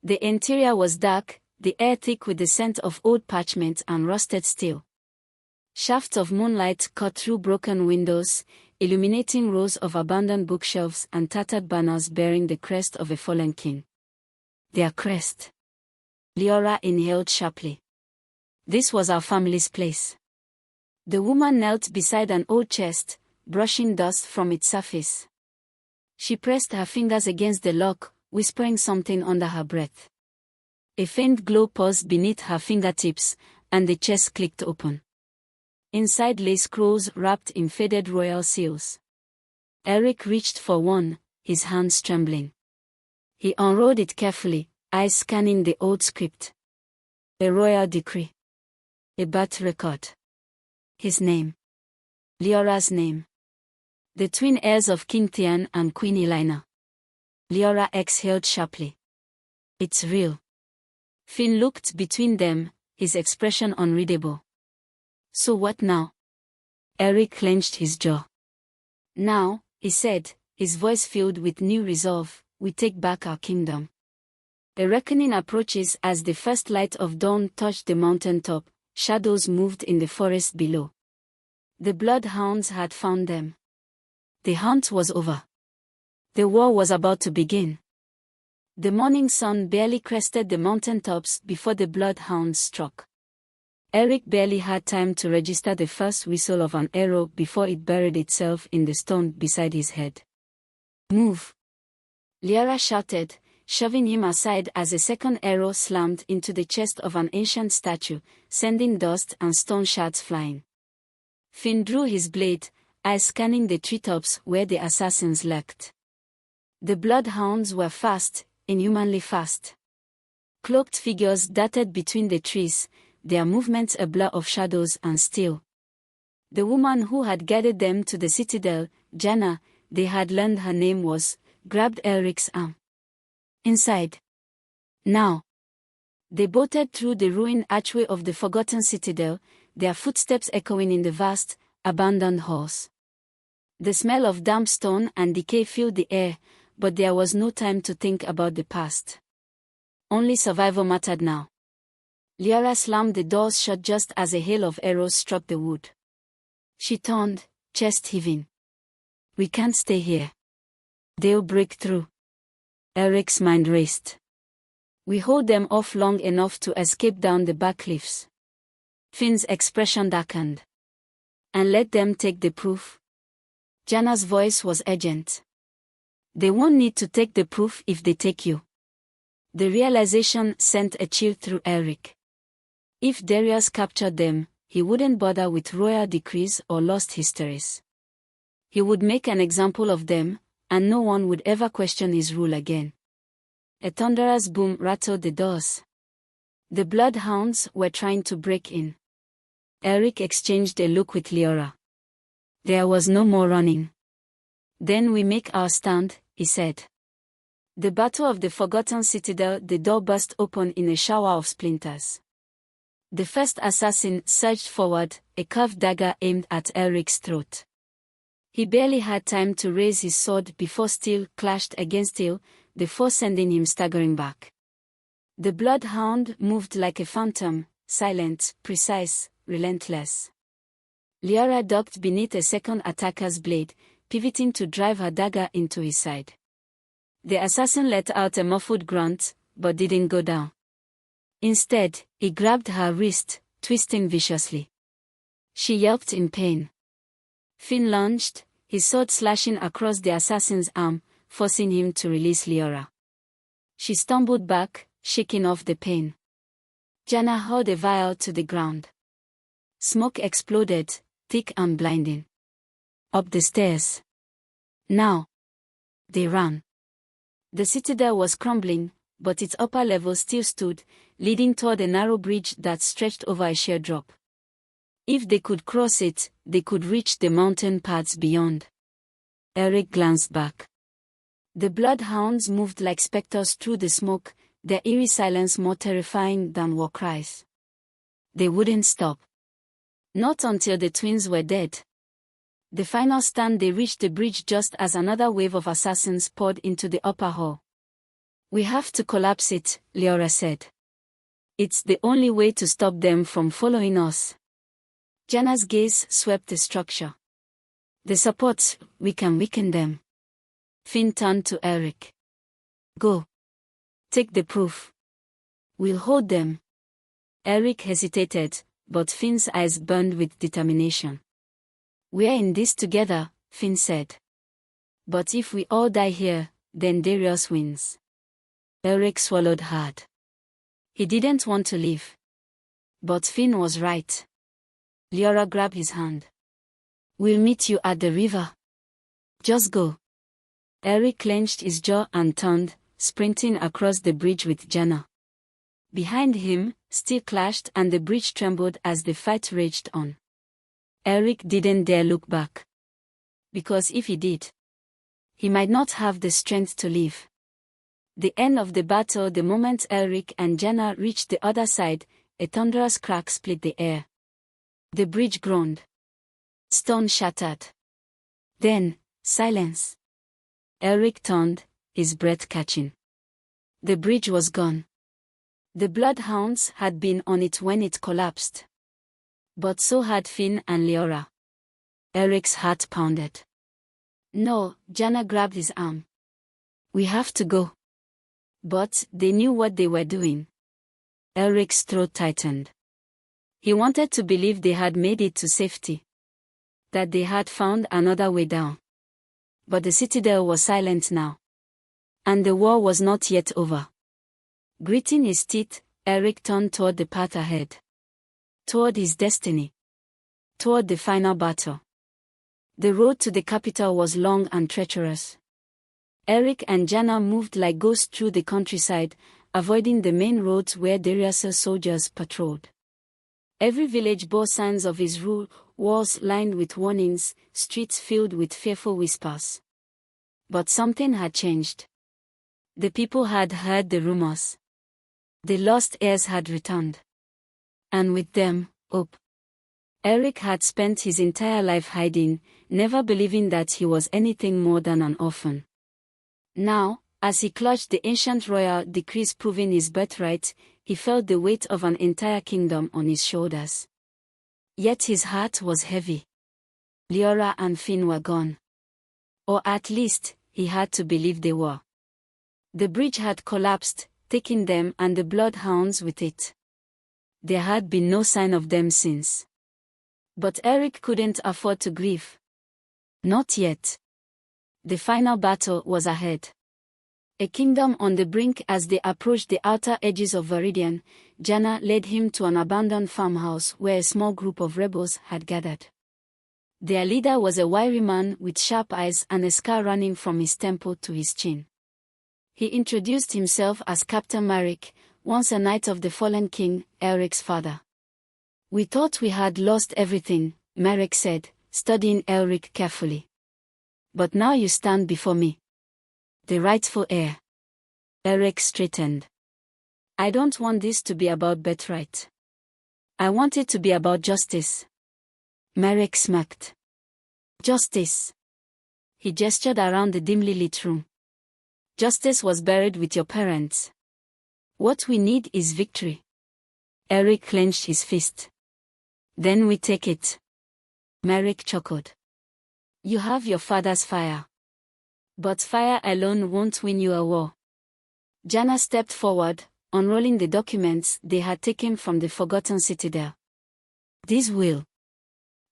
The interior was dark, the air thick with the scent of old parchment and rusted steel. Shafts of moonlight cut through broken windows, illuminating rows of abandoned bookshelves and tattered banners bearing the crest of a fallen king. "Their crest." Leora inhaled sharply. "This was our family's place." The woman knelt beside an old chest, brushing dust from its surface. She pressed her fingers against the lock, whispering something under her breath. A faint glow paused beneath her fingertips, and the chest clicked open. Inside lay scrolls wrapped in faded royal seals. Eric reached for one, his hands trembling. He unrolled it carefully, eyes scanning the old script. A royal decree. A birth record. His name. Leora's name. The twin heirs of King Theon and Queen Elena. Leora exhaled sharply. "It's real." Finn looked between them, his expression unreadable. "So what now?" Eric clenched his jaw. "Now," he said, his voice filled with new resolve, "we take back our kingdom." A reckoning approaches as the first light of dawn touched the mountaintop, shadows moved in the forest below. The bloodhounds had found them. The hunt was over. The war was about to begin. The morning sun barely crested the mountaintops before the bloodhounds struck. Eric barely had time to register the first whistle of an arrow before it buried itself in the stone beside his head. "Move!" Leora shouted, shoving him aside as a second arrow slammed into the chest of an ancient statue, sending dust and stone shards flying. Finn drew his blade, eyes scanning the treetops where the assassins lurked. The bloodhounds were fast, inhumanly fast. Cloaked figures darted between the trees, their movements a blur of shadows and steel. The woman who had guided them to the citadel, Jana, they had learned her name was, grabbed Eric's arm. Inside. Now. They bolted through the ruined archway of the forgotten citadel, their footsteps echoing in the vast, abandoned halls. The smell of damp stone and decay filled the air, but there was no time to think about the past. Only survival mattered now. Liara slammed the doors shut just as a hail of arrows struck the wood. She turned, chest heaving. We can't stay here. They'll break through. Eric's mind raced. We hold them off long enough to escape down the back cliffs. Finn's expression darkened. And let them take the proof. Jana's voice was urgent. They won't need to take the proof if they take you. The realization sent a chill through Eric. If Darius captured them, he wouldn't bother with royal decrees or lost histories. He would make an example of them, and no one would ever question his rule again. A thunderous boom rattled the doors. The bloodhounds were trying to break in. Eric exchanged a look with Liara. There was no more running. Then we make our stand, he said. The battle of the forgotten citadel, the door burst open in a shower of splinters. The first assassin surged forward, a curved dagger aimed at Eric's throat. He barely had time to raise his sword before steel clashed against steel, the force sending him staggering back. The bloodhound moved like a phantom, silent, precise, relentless. Liara ducked beneath a second attacker's blade, pivoting to drive her dagger into his side. The assassin let out a muffled grunt, but didn't go down. Instead, he grabbed her wrist, twisting viciously. She yelped in pain. Finn lunged, his sword slashing across the assassin's arm, forcing him to release Liara. She stumbled back, shaking off the pain. Jana hurled a vial to the ground. Smoke exploded, thick and blinding. Up the stairs. Now. They ran. The citadel was crumbling, but its upper level still stood, leading toward a narrow bridge that stretched over a sheer drop. If they could cross it, they could reach the mountain paths beyond. Eric glanced back. The bloodhounds moved like specters through the smoke, their eerie silence more terrifying than war cries. They wouldn't stop. Not until the twins were dead. The final stand, they reached the bridge just as another wave of assassins poured into the upper hall. We have to collapse it, Liara said. It's the only way to stop them from following us. Jana's gaze swept the structure. The supports, we can weaken them. Finn turned to Eric. Go. Take the proof. We'll hold them. Eric hesitated, but Finn's eyes burned with determination. We're in this together, Finn said. But if we all die here, then Darius wins. Eric swallowed hard. He didn't want to leave. But Finn was right. Liara grabbed his hand. We'll meet you at the river. Just go. Eric clenched his jaw and turned, sprinting across the bridge with Jana. Behind him, steel clashed and the bridge trembled as the fight raged on. Eric didn't dare look back. Because if he did, he might not have the strength to leave. The end of the battle, the moment Eric and Jana reached the other side, a thunderous crack split the air. The bridge groaned. Stone shattered. Then, silence. Eric turned, his breath catching. The bridge was gone. The bloodhounds had been on it when it collapsed. But so had Finn and Liara. Eric's heart pounded. No, Jana grabbed his arm. We have to go. But they knew what they were doing. Eric's throat tightened. He wanted to believe they had made it to safety. That they had found another way down. But the citadel was silent now. And the war was not yet over. Gritting his teeth, Eric turned toward the path ahead. Toward his destiny. Toward the final battle. The road to the capital was long and treacherous. Eric and Jana moved like ghosts through the countryside, avoiding the main roads where Darius' soldiers patrolled. Every village bore signs of his rule, walls lined with warnings, streets filled with fearful whispers. But something had changed. The people had heard the rumors. The lost heirs had returned. And with them, hope. Eric had spent his entire life hiding, never believing that he was anything more than an orphan. Now, as he clutched the ancient royal decrees proving his birthright, he felt the weight of an entire kingdom on his shoulders. Yet his heart was heavy. Leora and Finn were gone. Or at least, he had to believe they were. The bridge had collapsed, taking them and the bloodhounds with it. There had been no sign of them since. But Eric couldn't afford to grieve. Not yet. The final battle was ahead. A kingdom on the brink. As they approached the outer edges of Viridian, Janna led him to an abandoned farmhouse where a small group of rebels had gathered. Their leader was a wiry man with sharp eyes and a scar running from his temple to his chin. He introduced himself as Captain Marek, once a knight of the fallen king, Eric's father. "We thought we had lost everything," Marek said, studying Eric carefully. "But now you stand before me. The rightful heir." Eric straightened. "I don't want this to be about birthright. I want it to be about justice." Marek smirked. "Justice?" He gestured around the dimly lit room. "Justice was buried with your parents. What we need is victory." Eric clenched his fist. "Then we take it." Marek chuckled. "You have your father's fire. But fire alone won't win you a war." Janna stepped forward, unrolling the documents they had taken from the forgotten citadel. "This will."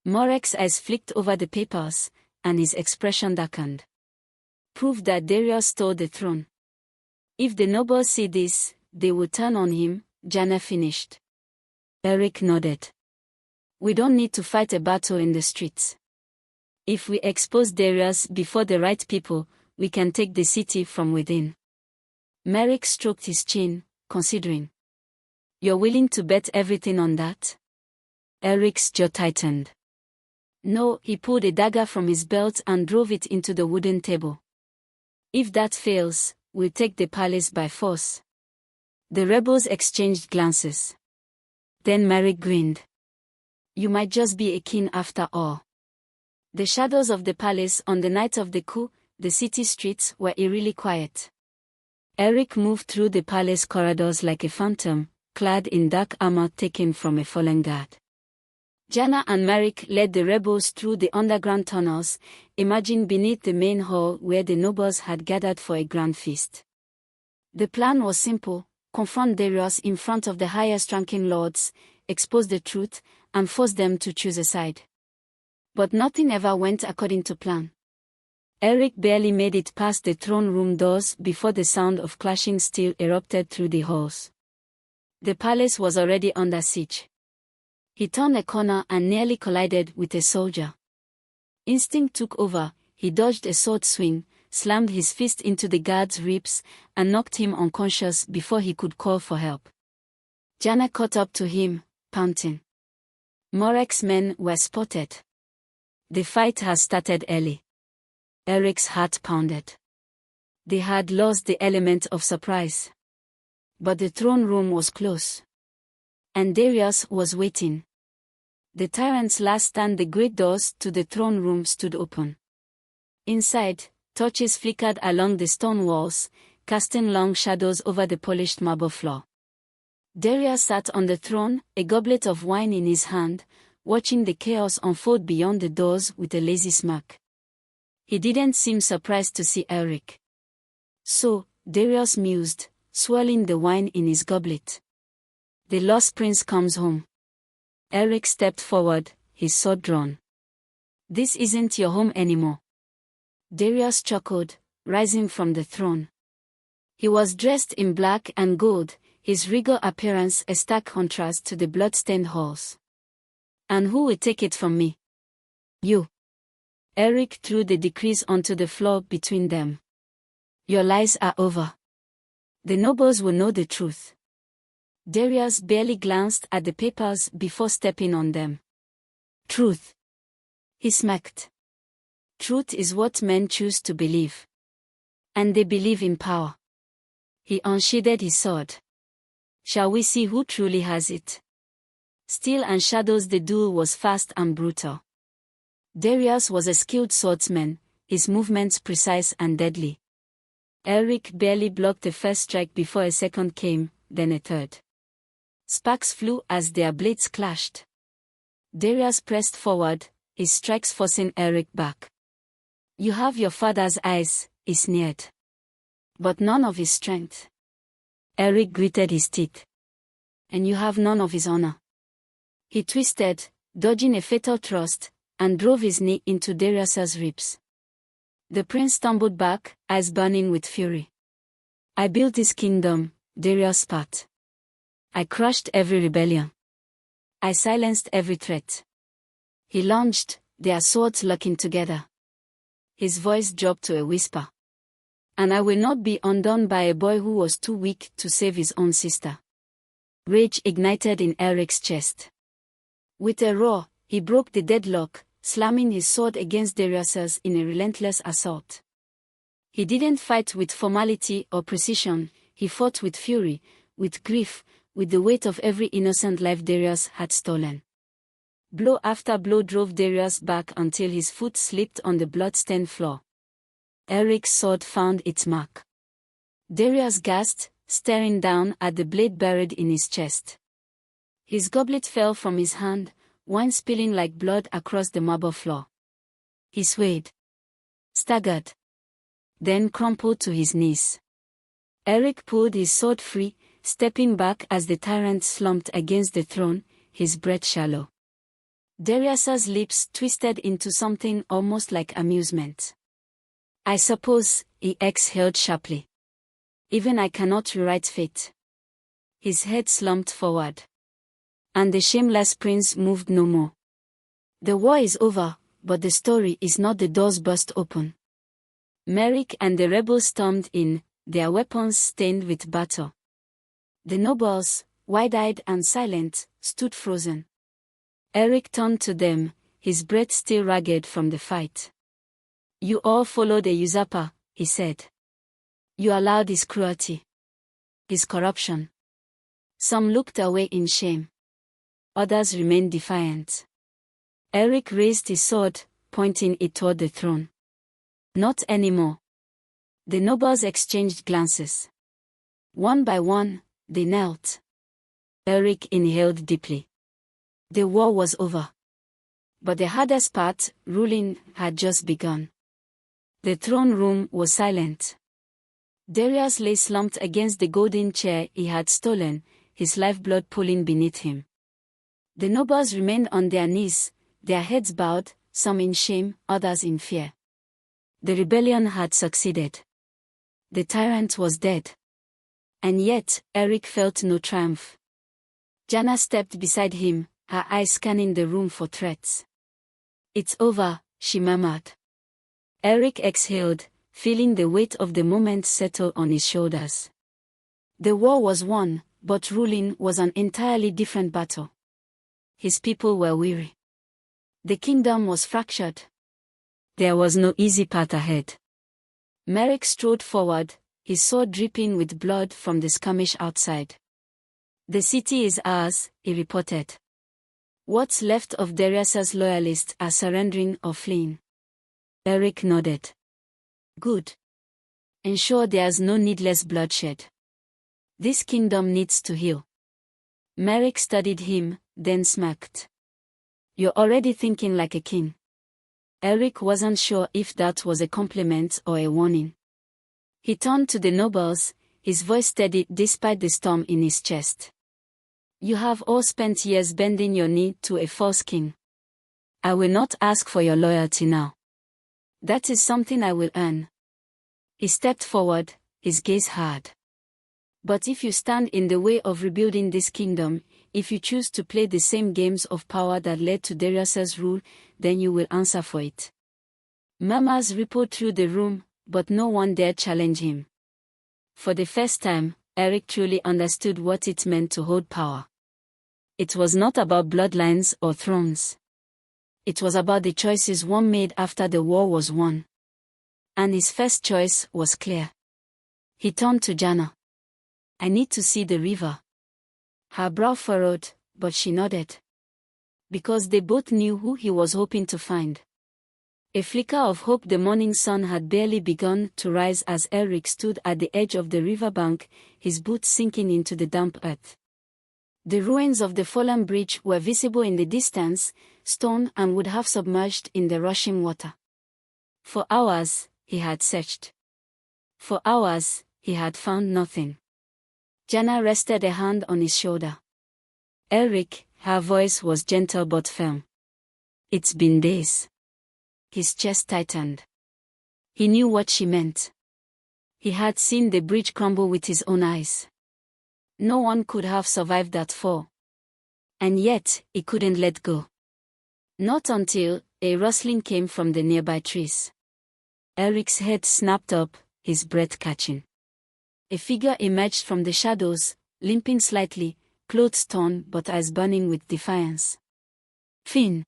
Marek's eyes flicked over the papers, and his expression darkened. "Prove that Darius stole the throne. If the nobles see this, they will turn on him," Janna finished. Eric nodded. "We don't need to fight a battle in the streets. If we expose Darius before the right people, we can take the city from within." Marek stroked his chin, considering. "You're willing to bet everything on that?" Eric's jaw tightened. "No," he pulled a dagger from his belt and drove it into the wooden table. "If that fails, we'll take the palace by force." The rebels exchanged glances. Then Marek grinned. "You might just be a king after all." The shadows of the palace on the night of the coup, the city streets, were eerily quiet. Eric moved through the palace corridors like a phantom, clad in dark armor taken from a fallen god. Janna and Marek led the rebels through the underground tunnels, emerging beneath the main hall where the nobles had gathered for a grand feast. The plan was simple: confront Darius in front of the highest-ranking lords, expose the truth, and force them to choose a side. But nothing ever went according to plan. Eric barely made it past the throne room doors before the sound of clashing steel erupted through the halls. The palace was already under siege. He turned a corner and nearly collided with a soldier. Instinct took over. He dodged a sword swing, slammed his fist into the guard's ribs, and knocked him unconscious before he could call for help. Janna caught up to him, panting. Marek's men were spotted. The fight had started early. Eric's heart pounded. They had lost the element of surprise. But the throne room was close. And Darius was waiting. The tyrant's last stand, the great doors to the throne room stood open. Inside, torches flickered along the stone walls, casting long shadows over the polished marble floor. Darius sat on the throne, a goblet of wine in his hand, watching the chaos unfold beyond the doors with a lazy smirk. He didn't seem surprised to see Eric. "So," Darius mused, swirling the wine in his goblet. "The lost prince comes home." Eric stepped forward, his sword drawn. "This isn't your home anymore." Darius chuckled, rising from the throne. He was dressed in black and gold, his regal appearance a stark contrast to the blood-stained halls. "And who will take it from me?" "You." Eric threw the decrees onto the floor between them. "Your lies are over. The nobles will know the truth. Darius barely glanced at the papers before stepping on them. Truth. He smacked. Truth is what men choose to believe. And they believe in power. He unsheathed his sword. Shall we see who truly has it? Steel and shadows. The duel was fast and brutal. Darius was a skilled swordsman, his movements precise and deadly. Eric barely blocked the first strike before a second came, then a third. Sparks flew as their blades clashed. Darius pressed forward, his strikes forcing Eric back. You have your father's eyes, he sneered. But none of his strength. Eric gritted his teeth. And you have none of his honor. He twisted, dodging a fatal thrust, and drove his knee into Darius's ribs. The prince stumbled back, eyes burning with fury. I built this kingdom, Darius spat. I crushed every rebellion. I silenced every threat. He lunged, their swords locking together. His voice dropped to a whisper. And I will not be undone by a boy who was too weak to save his own sister. Rage ignited in Eric's chest. With a roar, he broke the deadlock, slamming his sword against Darius's in a relentless assault. He didn't fight with formality or precision, he fought with fury, with grief, with the weight of every innocent life Darius had stolen. Blow after blow drove Darius back until his foot slipped on the blood-stained floor. Eric's sword found its mark. Darius gasped, staring down at the blade buried in his chest. His goblet fell from his hand, wine spilling like blood across the marble floor. He swayed. Staggered. Then crumpled to his knees. Eric pulled his sword free, stepping back as the tyrant slumped against the throne, his breath shallow. Darius's lips twisted into something almost like amusement. I suppose, he exhaled sharply. Even I cannot rewrite fate. His head slumped forward. And the shameless prince moved no more. The war is over, but the story is not. The doors burst open. Merrick and the rebels stormed in, their weapons stained with battle. The nobles, wide-eyed and silent, stood frozen. Eric turned to them, his breath still ragged from the fight. You all followed a usurper, he said. You allowed his cruelty. His corruption. Some looked away in shame. Others remained defiant. Eric raised his sword, pointing it toward the throne. Not anymore. The nobles exchanged glances. One by one, they knelt. Eric inhaled deeply. The war was over. But the hardest part, ruling, had just begun. The throne room was silent. Darius lay slumped against the golden chair he had stolen, his lifeblood pooling beneath him. The nobles remained on their knees, their heads bowed, some in shame, others in fear. The rebellion had succeeded. The tyrant was dead. And yet, Eric felt no triumph. Jana stepped beside him, her eyes scanning the room for threats. It's over, she murmured. Eric exhaled, feeling the weight of the moment settle on his shoulders. The war was won, but ruling was an entirely different battle. His people were weary. The kingdom was fractured. There was no easy path ahead. Merrick strode forward, his sword dripping with blood from the skirmish outside. The city is ours, he reported. What's left of Darius's loyalists are surrendering or fleeing. Eric nodded. Good. Ensure there's no needless bloodshed. This kingdom needs to heal. Merrick studied him, then smirked. You're already thinking like a king. Eric wasn't sure if that was a compliment or a warning. He turned to the nobles, his voice steady despite the storm in his chest. You have all spent years bending your knee to a false king. I will not ask for your loyalty now. That is something I will earn. He stepped forward, his gaze hard. But if you stand in the way of rebuilding this kingdom, if you choose to play the same games of power that led to Darius's rule, then you will answer for it. Murmurs rippled through the room, but no one dared challenge him. For the first time, Eric truly understood what it meant to hold power. It was not about bloodlines or thrones. It was about the choices one made after the war was won. And his first choice was clear. He turned to Jana. "I need to see the river." Her brow furrowed, but she nodded. Because they both knew who he was hoping to find. A flicker of hope. The morning sun had barely begun to rise as Eric stood at the edge of the riverbank, his boots sinking into the damp earth. The ruins of the fallen bridge were visible in the distance, stone and would have submerged in the rushing water. For hours, he had searched. For hours, he had found nothing. Jana rested a hand on his shoulder. "Eric," her voice was gentle but firm. "It's been days." His chest tightened. He knew what she meant. He had seen the bridge crumble with his own eyes. No one could have survived that fall. And yet, he couldn't let go. Not until a rustling came from the nearby trees. Eric's head snapped up, his breath catching. A figure emerged from the shadows, limping slightly, clothes torn but eyes burning with defiance. "Finn!"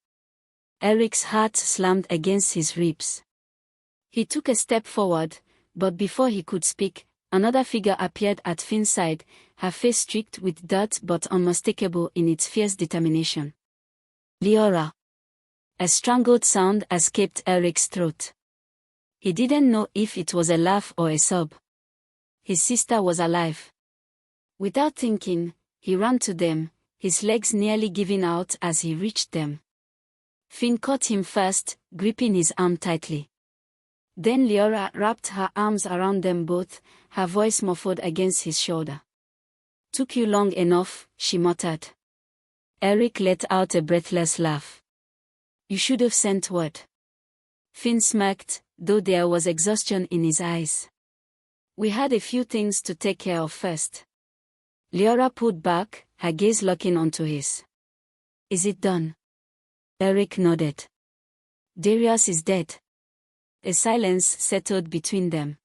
Eric's heart slammed against his ribs. He took a step forward, but before he could speak, another figure appeared at Finn's side, her face streaked with dirt but unmistakable in its fierce determination. "Leora!" A strangled sound escaped Eric's throat. He didn't know if it was a laugh or a sob. His sister was alive. Without thinking, he ran to them, his legs nearly giving out as he reached them. Finn caught him first, gripping his arm tightly. Then Leora wrapped her arms around them both, her voice muffled against his shoulder. "Took you long enough," she muttered. Eric let out a breathless laugh. "You should have sent word." Finn smirked, though there was exhaustion in his eyes. "We had a few things to take care of first." Leora pulled back, her gaze locking onto his. "Is it done?" Eric nodded. "Darius is dead." A silence settled between them.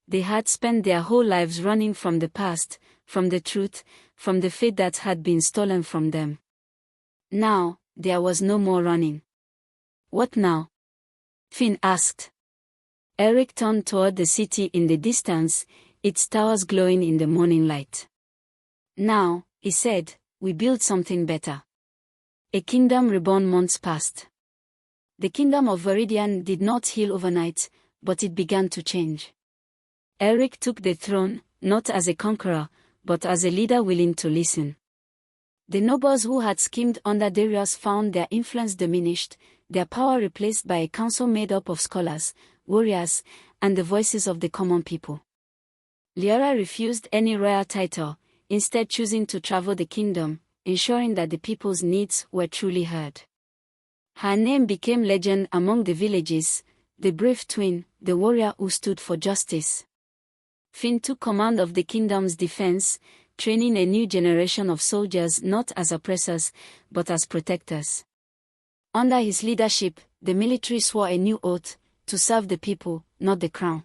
They had spent their whole lives running from the past, from the truth, from the fate that had been stolen from them. Now, there was no more running. "What now?" Finn asked. Eric turned toward the city in the distance, its towers glowing in the morning light. "Now," he said, "we build something better." A kingdom reborn months passed. The kingdom of Viridian did not heal overnight, but it began to change. Eric took the throne, not as a conqueror, but as a leader willing to listen. The nobles who had schemed under Darius found their influence diminished, their power replaced by a council made up of scholars, warriors, and the voices of the common people. Leora refused any royal title, instead choosing to travel the kingdom, ensuring that the people's needs were truly heard. Her name became legend among the villages, the brave twin, the warrior who stood for justice. Finn took command of the kingdom's defense, training a new generation of soldiers not as oppressors, but as protectors. Under his leadership, the military swore a new oath, to serve the people, not the crown.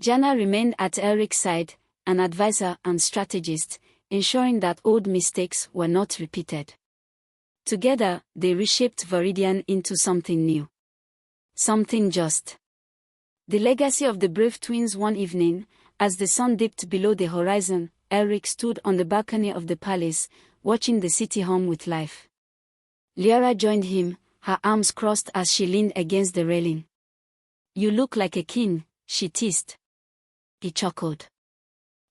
Jana remained at Eric's side, an advisor and strategist, ensuring that old mistakes were not repeated. Together, they reshaped Viridian into something new. Something just. The legacy of the brave twins. One evening, as the sun dipped below the horizon, Eric stood on the balcony of the palace, watching the city hum with life. Leora joined him, her arms crossed as she leaned against the railing. "You look like a king," she teased. He chuckled.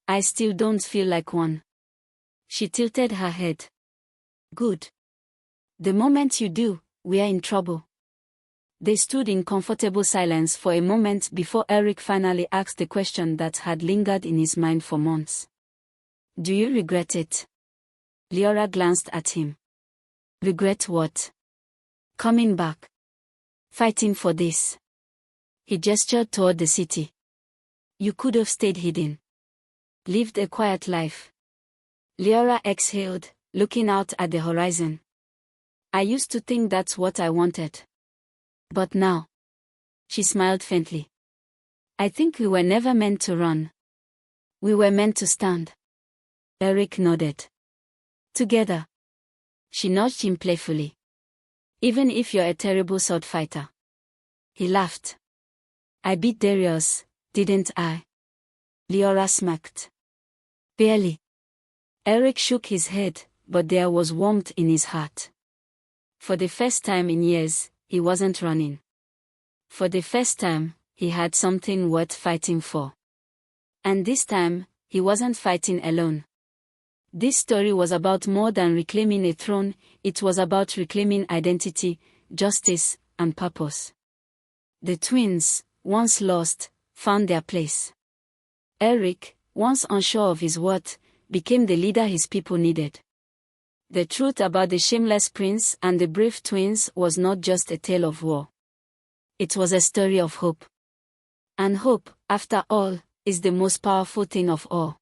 "I still don't feel like one." She tilted her head. "Good. The moment you do, we are in trouble." They stood in comfortable silence for a moment before Eric finally asked the question that had lingered in his mind for months. "Do you regret it?" Leora glanced at him. "Regret what?" "Coming back. Fighting for this." He gestured toward the city. "You could have stayed hidden. Lived a quiet life." Leora exhaled, looking out at the horizon. "I used to think that's what I wanted. But now." She smiled faintly. "I think we were never meant to run." We were meant to stand. Eric nodded. Together. She nudged him playfully. Even if you're a terrible sword fighter. He laughed. I beat Darius, didn't I? Leora smirked. Barely. Eric shook his head, but there was warmth in his heart. For the first time in years, he wasn't running. For the first time, he had something worth fighting for. And this time, he wasn't fighting alone. This story was about more than reclaiming a throne, it was about reclaiming identity, justice, and purpose. The twins, once lost, found their place. Eric, once unsure of his worth, became the leader his people needed. The truth about the Shameless Prince and the Brave Twins was not just a tale of war. It was a story of hope. And hope, after all, is the most powerful thing of all.